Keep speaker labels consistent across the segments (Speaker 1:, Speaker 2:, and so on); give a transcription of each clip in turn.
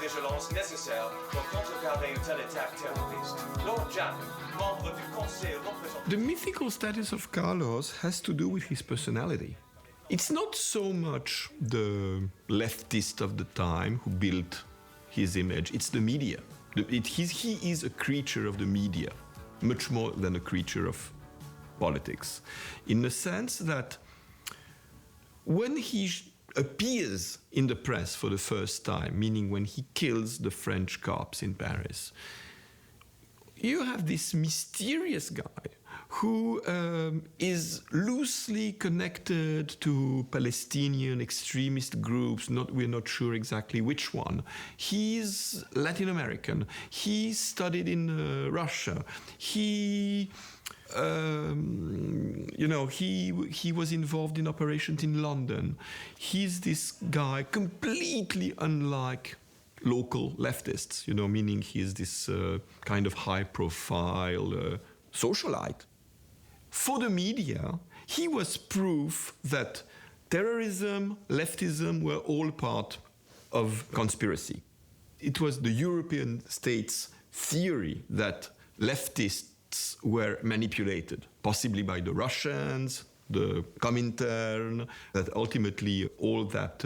Speaker 1: des violences nécessaires pour contrecarrer une telle attaque terroriste. Lord Jack, membre du Conseil représentant...
Speaker 2: The mythical status of Carlos has to do with his personality. It's not so much the leftist of the time who built his image, it's the media. He is a creature of the media, much more than a creature of politics, in the sense that when he appears in the press for the first time, meaning when he kills the French cops in Paris, you have this mysterious guy who is loosely connected to Palestinian extremist groups, we're not sure exactly which one. He's Latin American. He studied in Russia. He was involved in operations in London. He's this guy completely unlike local leftists, meaning he's this kind of high-profile socialite. For the media, he was proof that terrorism, leftism were all part of conspiracy. It was the European states' theory that leftists were manipulated, possibly by the Russians, the Comintern, that ultimately all that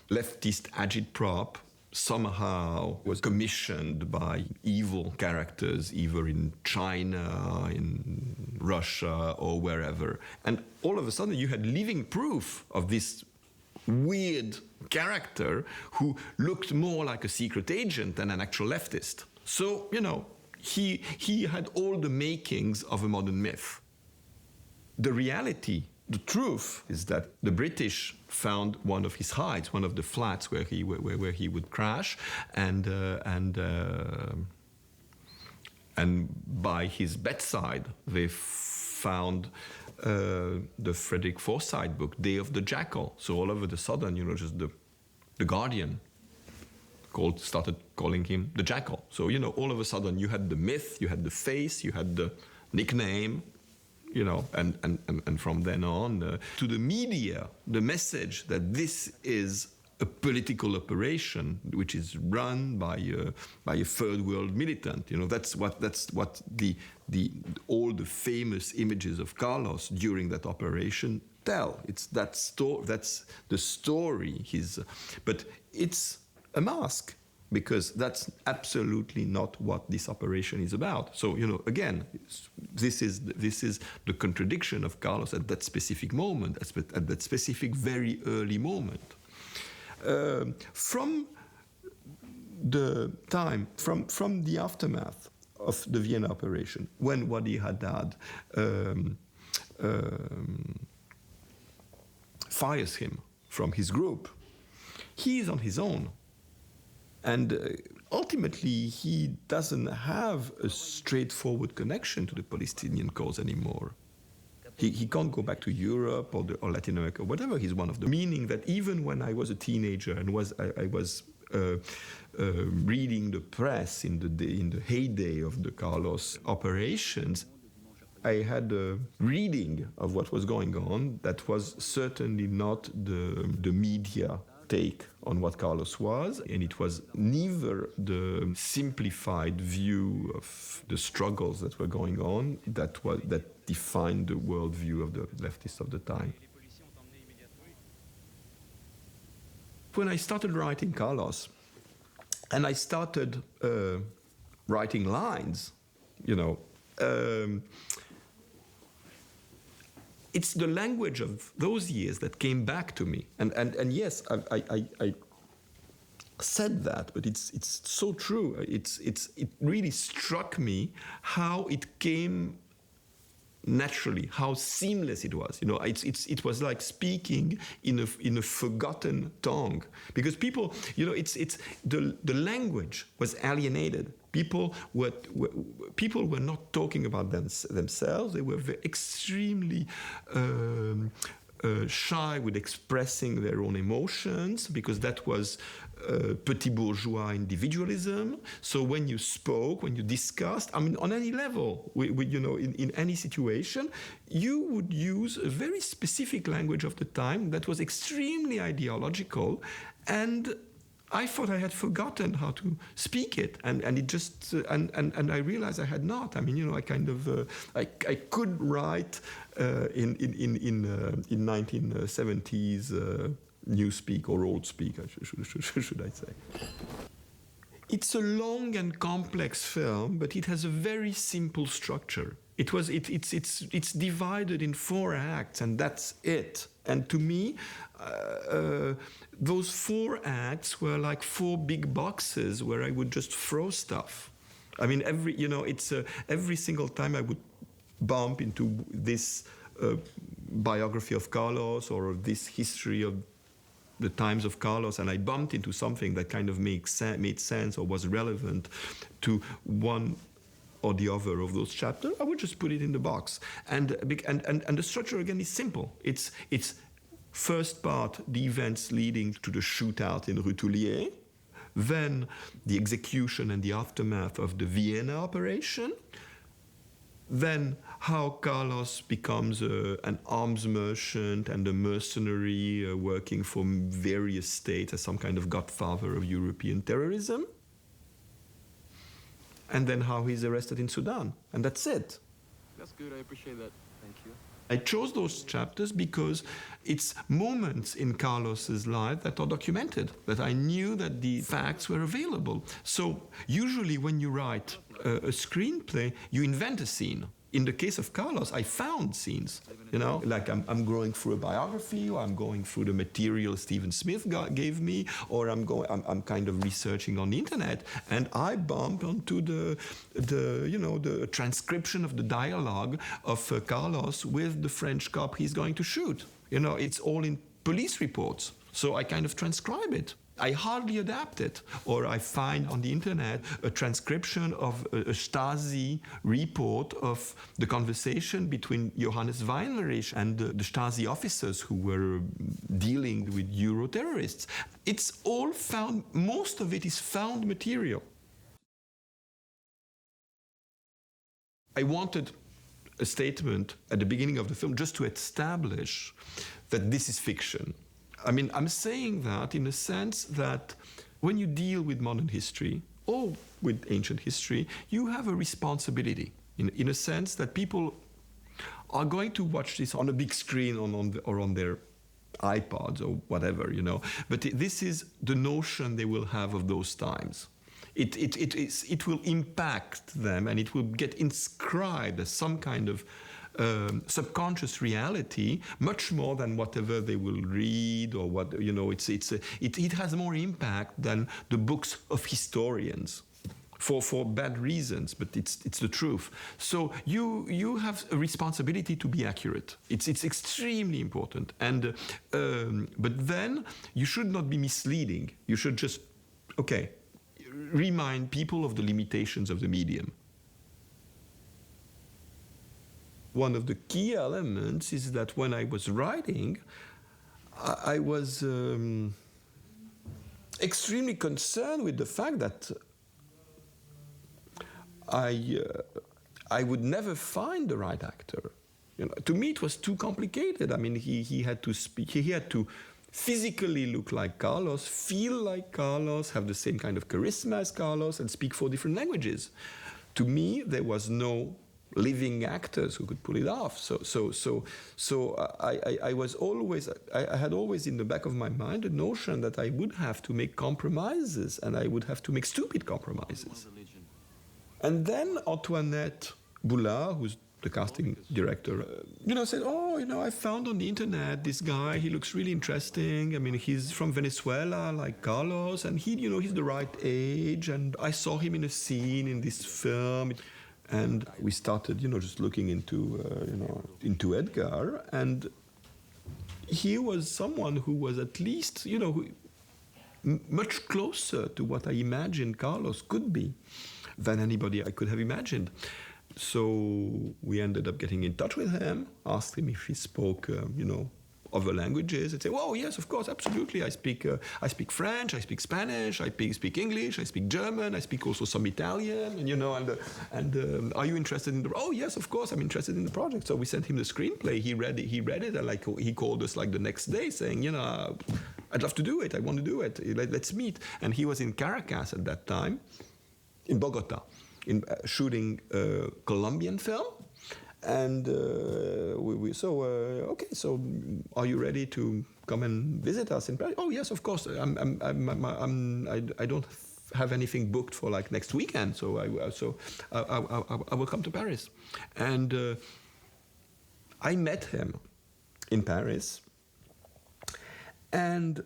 Speaker 2: leftist agitprop somehow was commissioned by evil characters, either in China, in Russia, or wherever. And all of a sudden you had living proof of this weird character who looked more like a secret agent than an actual leftist. So, he had all the makings of a modern myth. The reality, the truth, is that the British found one of his hides, one of the flats where he would crash, and by his bedside they found the Frederick Forsyth book, Day of the Jackal. So all of a sudden, just the Guardian started calling him the Jackal. So, all of a sudden you had the myth, you had the face, you had the nickname, and from then on, to the media, the message that this is a political operation which is run by a third world militant. That's what all the famous images of Carlos during that operation tell. It's that's the story. But it's a mask, because that's absolutely not what this operation is about. So, again, this is the contradiction of Carlos at that specific moment, at that specific very early moment. From the time, from the aftermath of the Vienna operation, when Wadi Haddad fires him from his group, he is on his own. And ultimately, he doesn't have a straightforward connection to the Palestinian cause anymore. He can't go back to Europe or Latin America or whatever. He's one of them. Meaning that even when I was a teenager and I was reading the press in the heyday of the Carlos operations, I had a reading of what was going on that was certainly not the media take on what Carlos was, and it was neither the simplified view of the struggles that were going on that defined the worldview of the leftists of the time. When I started writing Carlos, and I started writing lines, it's the language of those years that came back to me. And yes, I said that, but it's so true. It really struck me how it came naturally, how seamless it was. It was like speaking in a forgotten tongue, because people, it's the language was alienated. People were not talking about themselves. They were extremely shy with expressing their own emotions, because that was petit bourgeois individualism. So when you spoke, when you discussed, on any level, in any situation, you would use a very specific language of the time that was extremely ideological and I thought I had forgotten how to speak it, and it just and I realized I had not. I mean, I kind of I could write in 1970s newspeak or old speak, should I say. It's a long and complex film, but it has a very simple structure. It's divided in 4 acts, and that's it. And to me, those 4 acts were like 4 big boxes where I would just throw stuff. I mean, every single time I would bump into this biography of Carlos or this history of the times of Carlos, and I bumped into something that kind of made sense or was relevant to one or the other of those chapters, I would just put it in the box. And the structure again is simple. It's first part, the events leading to the shootout in Rue Toulier, then the execution and the aftermath of the Vienna operation, then how Carlos becomes an arms merchant and a mercenary working for various states as some kind of godfather of European terrorism, and then how he's arrested in Sudan. And that's it.
Speaker 3: That's good. I appreciate that. Thank you.
Speaker 2: I chose those chapters because it's moments in Carlos's life that are documented, that I knew that the facts were available. So usually when you write a screenplay, you invent a scene. In the case of Carlos, I found scenes, like I'm going through a biography, or I'm going through the material Stephen Smith gave me, or I'm kind of researching on the internet, and I bump onto the transcription of the dialogue of Carlos with the French cop he's going to shoot. It's all in police reports, so I kind of transcribe it. I hardly adapt it, or I find on the internet a transcription of a Stasi report of the conversation between Johannes Weinrich and the Stasi officers who were dealing with Euro terrorists. It's all found, most of it is found material. I wanted a statement at the beginning of the film just to establish that this is fiction. I mean, I'm saying that in the sense that when you deal with modern history or with ancient history, you have a responsibility in a sense that people are going to watch this on a big screen or on their iPods or whatever, But this is the notion they will have of those times. It will impact them, and it will get inscribed as some kind of subconscious reality, much more than whatever they will read or what it has more impact than the books of historians, for bad reasons, but it's the truth. So you have a responsibility to be accurate. It's extremely important, and but then you should not be misleading. You should just remind people of the limitations of the medium. One of the key elements is that when I was writing, I was extremely concerned with the fact that I would never find the right actor. To me, it was too complicated. I mean, he had to speak. He had to physically look like Carlos, feel like Carlos, have the same kind of charisma as Carlos, and speak 4 different languages. To me, there was no living actors who could pull it off. So I was always, I had always in the back of my mind the notion that I would have to make compromises, and I would have to make stupid compromises. And then Antoinette Boulard, who's the casting director, said, I found on the internet this guy, he looks really interesting. I mean, he's from Venezuela, like Carlos, and he's the right age, and I saw him in a scene in this film. And we started, just looking into Edgar, and he was someone who was at least, much closer to what I imagined Carlos could be than anybody I could have imagined. So we ended up getting in touch with him, asked him if he spoke, other languages, and say, "Oh yes, of course, absolutely. I speak French, I speak Spanish, I speak English, I speak German, I speak also some Italian, and are you interested in the? Oh yes, of course, I'm interested in the project." So we sent him the screenplay. He read it, and he called us like the next day saying, I'd love to do it. I want to do it. Let's meet. And he was in Caracas at that time, in Bogota, shooting a Colombian film. And okay, so are you ready to come and visit us in Paris? Oh yes, of course. I don't have anything booked for like next weekend, so I will come to Paris. And I met him in Paris, and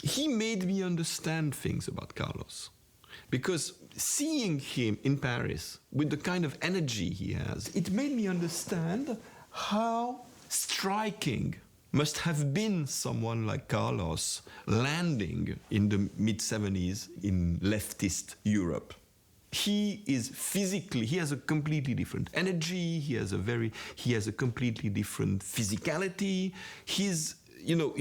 Speaker 2: he made me understand things about Carlos. Because seeing him in Paris with the kind of energy he has, it made me understand how striking must have been someone like Carlos landing in the mid-70s in leftist Europe. He is physically, he has a completely different energy, he has a completely different physicality. He's, you know,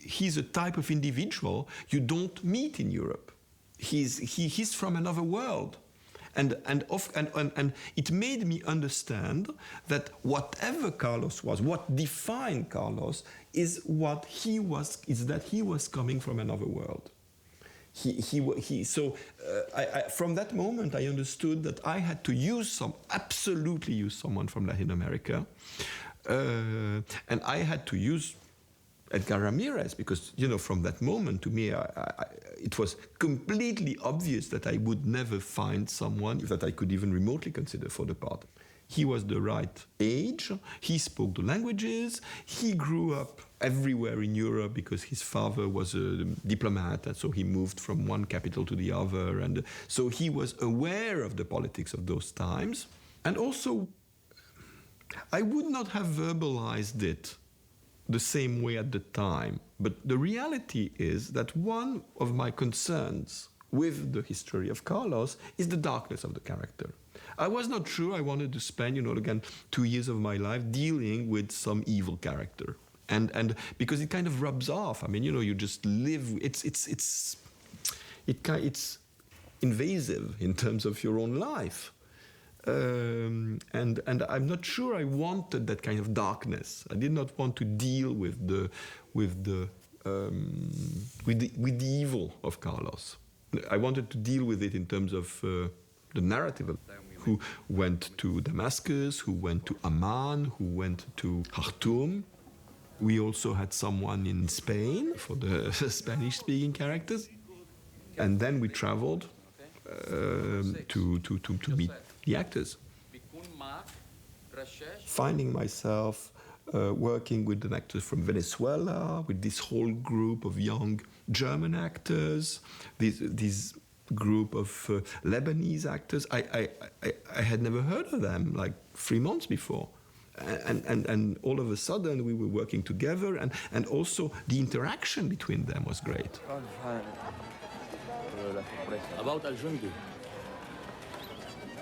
Speaker 2: he's a type of individual you don't meet in Europe. He's from another world. And it made me understand that whatever Carlos was, what defined Carlos is that he was coming from another world. From that moment, I understood that I had to absolutely use someone from Latin America. And I had to use Edgar Ramirez, because, you know, from that moment to me, it was completely obvious that I would never find someone that I could even remotely consider for the part. He was the right age, he spoke the languages, he grew up everywhere in Europe because his father was a diplomat, and so he moved from one capital to the other, and so he was aware of the politics of those times. And also, I would not have verbalized it the same way at the time. But the reality is that one of my concerns with the history of Carlos is the darkness of the character. I was not sure I wanted to spend, you know, again, 2 years of my life dealing with some evil character. And because it kind of rubs off. I mean, you know, you just live, it's invasive in terms of your own life. And I'm not sure I wanted that kind of darkness. I did not want to deal with the evil of Carlos. I wanted to deal with it in terms of the narrative of who went to Damascus, who went to Amman, who went to Khartoum. We also had someone in Spain for the Spanish-speaking characters, and then we traveled to meet the actors. Finding myself working with an actor from Venezuela, with this whole group of young German actors, this group of Lebanese actors. I had never heard of them like 3 months before. And all of a sudden we were working together, and also the interaction between them was great.
Speaker 4: About Al-Jundi,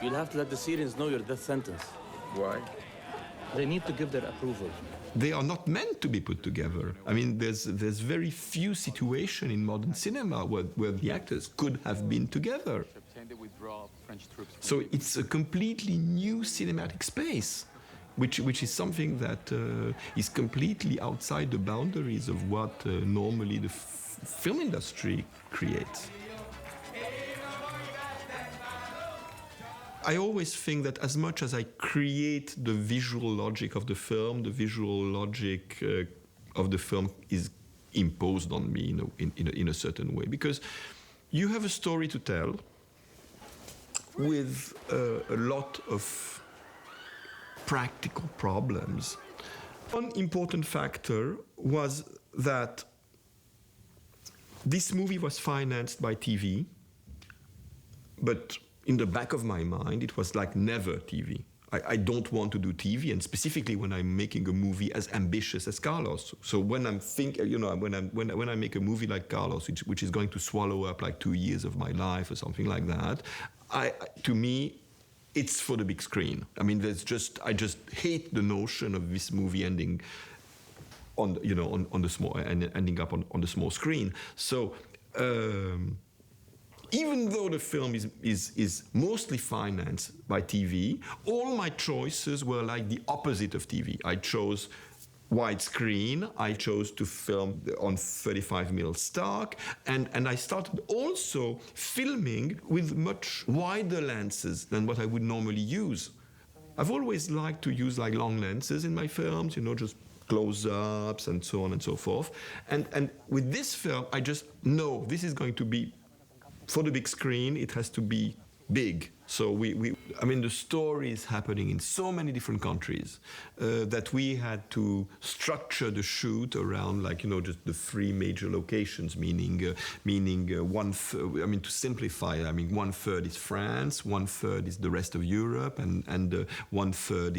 Speaker 4: you'll have to let the Syrians know your death sentence.
Speaker 5: Why?
Speaker 4: They need to give their approval.
Speaker 2: They are not meant to be put together. I mean, there's very few situations in modern cinema where the actors could have been together. So it's a completely new cinematic space, which is something that is completely outside the boundaries of what normally the film industry creates. I always think that as much as I create the visual logic of the film, the visual logic of the film is imposed on me in a certain way. Because you have a story to tell with a lot of practical problems. One important factor was that this movie was financed by TV, but in the back of my mind, it was like never TV. I don't want to do TV, and specifically when I'm making a movie as ambitious as Carlos. So when I'm thinking, you know, when I make a movie like Carlos, which is going to swallow up like 2 years of my life or something like that, to me, it's for the big screen. I mean, I just hate the notion of this movie ending on, you know, on the small and ending up on the small screen. So. Even though the film is mostly financed by TV, all my choices were like the opposite of TV. I chose widescreen. I chose to film on 35mm stock, and I started also filming with much wider lenses than what I would normally use. I've always liked to use like long lenses in my films, just close-ups and so on and so forth. And with this film, I just know this is going to be, for the big screen, it has to be big. So the story is happening in so many different countries that we had to structure the shoot around, just the three major locations, meaning to simplify, 1/3 is France, 1/3 is the rest of Europe, and 1/3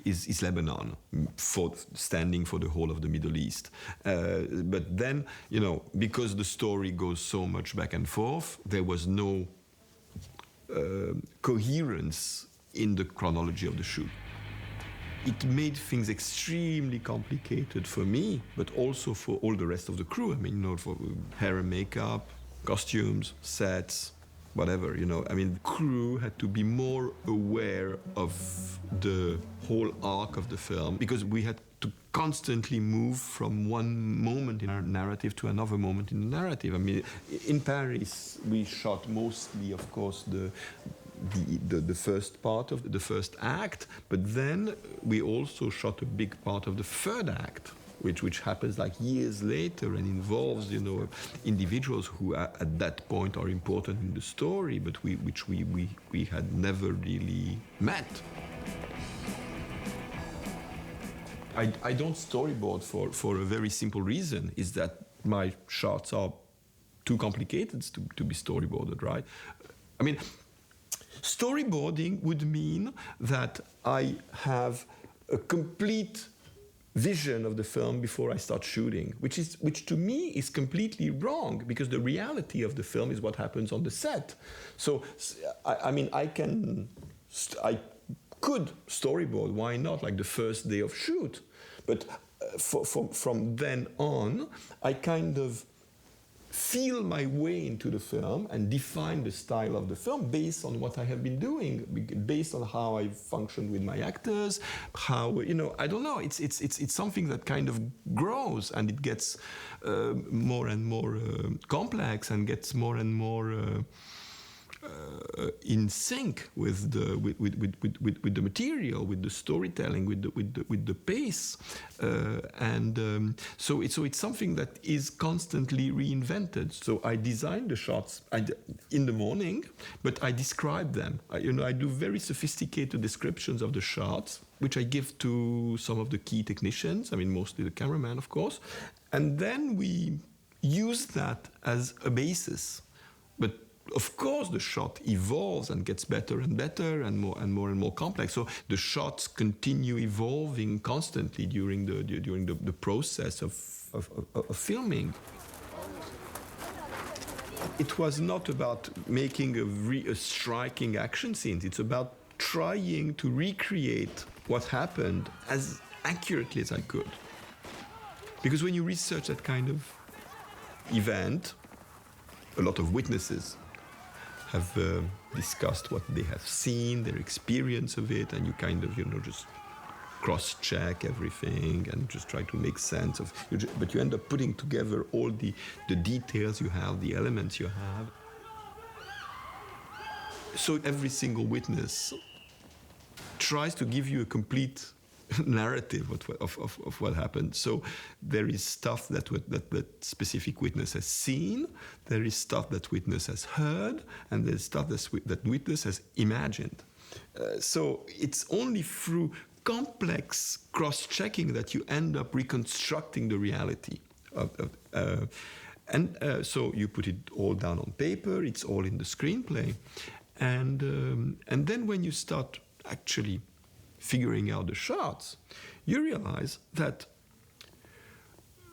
Speaker 2: is Lebanon, standing for the whole of the Middle East. But then, because the story goes so much back and forth, there was no coherence in the chronology of the shoot. It made things extremely complicated for me, but also for all the rest of the crew. For hair and makeup, costumes, sets, whatever, the crew had to be more aware of the whole arc of the film, because we had to constantly move from one moment in our narrative to another moment in the narrative. In Paris, we shot mostly, of course, the first part of the first act, but then we also shot a big part of the third act, which happens years later and involves, individuals who at that point are important in the story, but which we had never really met. I don't storyboard for a very simple reason, is that my shots are too complicated to be storyboarded, right? Storyboarding would mean that I have a complete vision of the film before I start shooting, which to me is completely wrong, because the reality of the film is what happens on the set. So, I could storyboard, why not, the first day of shoot. But from then on, I kind of feel my way into the film and define the style of the film based on what I have been doing, based on how I function with my actors, how, I don't know, it's something that kind of grows, and it gets more and more complex, and gets more and more in sync with the material, with the storytelling, with the pace, so it's something that is constantly reinvented. So I design the shots in the morning, but I describe them. I do very sophisticated descriptions of the shots, which I give to some of the key technicians. Mostly the cameraman, of course, and then we use that as a basis. But of course, the shot evolves and gets better and better and more complex. So the shots continue evolving constantly during the process of filming. It was not about making a striking action scene. It's about trying to recreate what happened as accurately as I could. Because when you research that kind of event, a lot of witnesses have discussed what they have seen, their experience of it, and you kind of, just cross-check everything and just try to make sense of it. But you end up putting together all the details you have, the elements you have. So every single witness tries to give you a complete narrative of what happened. So there is stuff that specific witness has seen, there is stuff that witness has heard, and there's stuff that witness has imagined. So it's only through complex cross-checking that you end up reconstructing the reality. So you put it all down on paper, it's all in the screenplay. And then when you start actually figuring out the shots, you realize that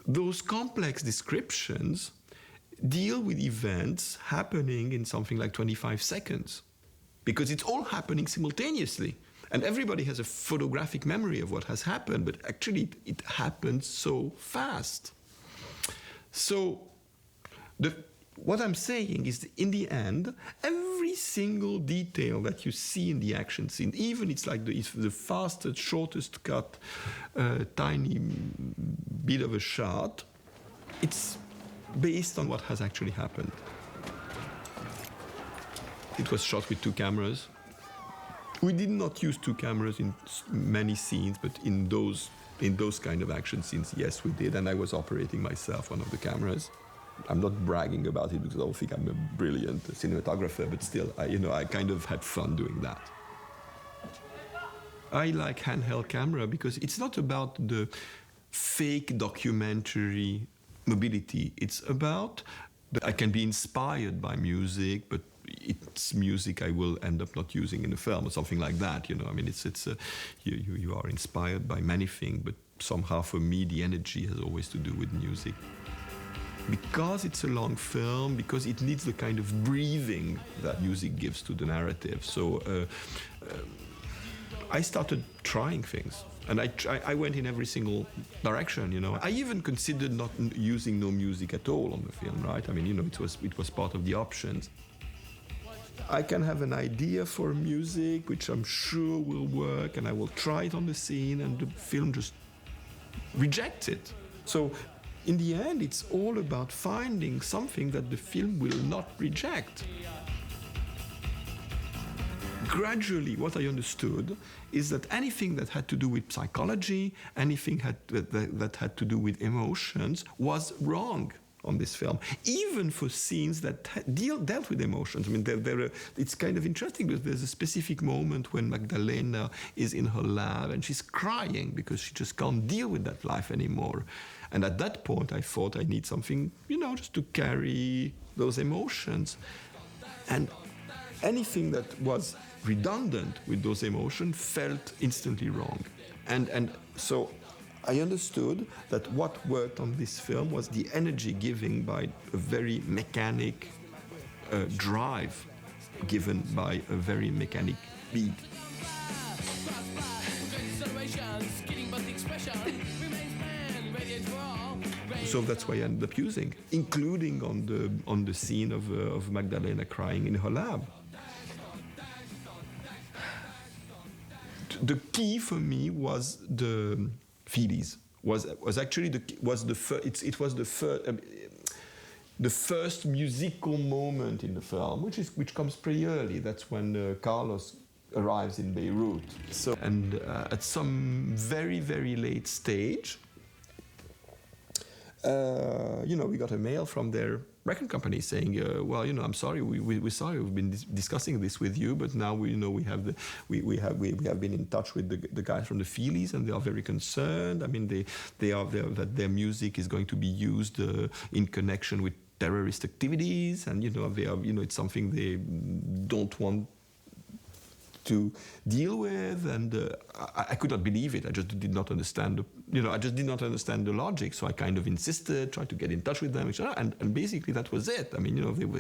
Speaker 2: those complex descriptions deal with events happening in something like 25 seconds, because it's all happening simultaneously. And everybody has a photographic memory of what has happened, but actually it happened so fast. So what I'm saying is, in the end, every single detail that you see in the action scene, even it's the fastest, shortest cut, tiny bit of a shot, it's based on what has actually happened. It was shot with 2 cameras. We did not use 2 cameras in many scenes, but in those kind of action scenes, yes, we did. And I was operating myself one of the cameras. I'm not bragging about it because I don't think I'm a brilliant cinematographer, but still, I kind of had fun doing that. I like handheld camera because it's not about the fake documentary mobility. It's about that I can be inspired by music, but it's music I will end up not using in a film or something like that. I mean, you are inspired by many things, but somehow for me the energy has always to do with music. Because it's a long film, because it needs the kind of breathing that music gives to the narrative. So I started trying things. And I went in every single direction, I even considered not using no music at all on the film, right? I mean, it was part of the options. I can have an idea for music, which I'm sure will work, and I will try it on the scene, and the film just rejects it. So in the end, it's all about finding something that the film will not reject. Gradually, what I understood is that anything that had to do with psychology, anything that had to do with emotions was wrong on this film, even for scenes that dealt with emotions. I mean, it's kind of interesting because there's a specific moment when Magdalena is in her lab and she's crying because she just can't deal with that life anymore. And at that point, I thought I need something, just to carry those emotions. And anything that was redundant with those emotions felt instantly wrong. And so I understood that what worked on this film was the energy given by a very mechanic drive given by a very mechanic beat. So that's why I ended up using, including on the scene of Magdalena crying in her lab. The key for me was the Feelies. The first musical moment in the film, which comes pretty early. That's when Carlos arrives in Beirut. So, and at some very, very late stage, we got a mail from their record company saying, I'm sorry, we're sorry, we've been discussing this with you, but now we have been in touch with the guys from the Feelies, and they are very concerned. I mean, that their music is going to be used in connection with terrorist activities, and it's something they don't want to deal with, and I could not believe it. I just did not understand the logic. So I kind of insisted, tried to get in touch with them, and basically that was it. I mean,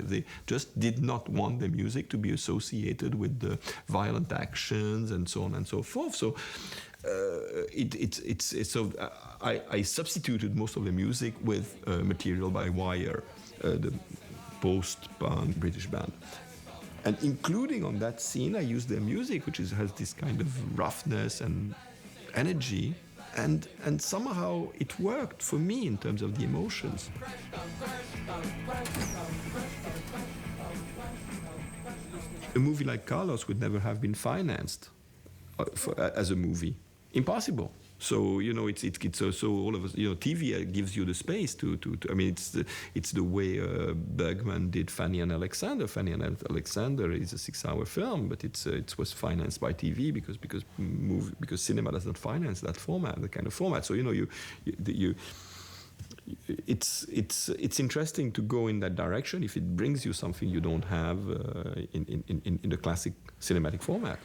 Speaker 2: they just did not want the music to be associated with the violent actions and so on and so forth. So I substituted most of the music with material by Wire, the post-punk British band. And including on that scene, I used their music, which has this kind of roughness and energy, and somehow it worked for me in terms of the emotions. A movie like Carlos would never have been financed as a movie. Impossible. So it's so all of us, TV gives you the space to I mean, it's the way Bergman did Fanny and Alexander. Fanny and Alexander is a 6-hour film, but it was financed by TV because cinema does not finance that kind of format. So it's interesting to go in that direction if it brings you something you don't have in the classic cinematic format.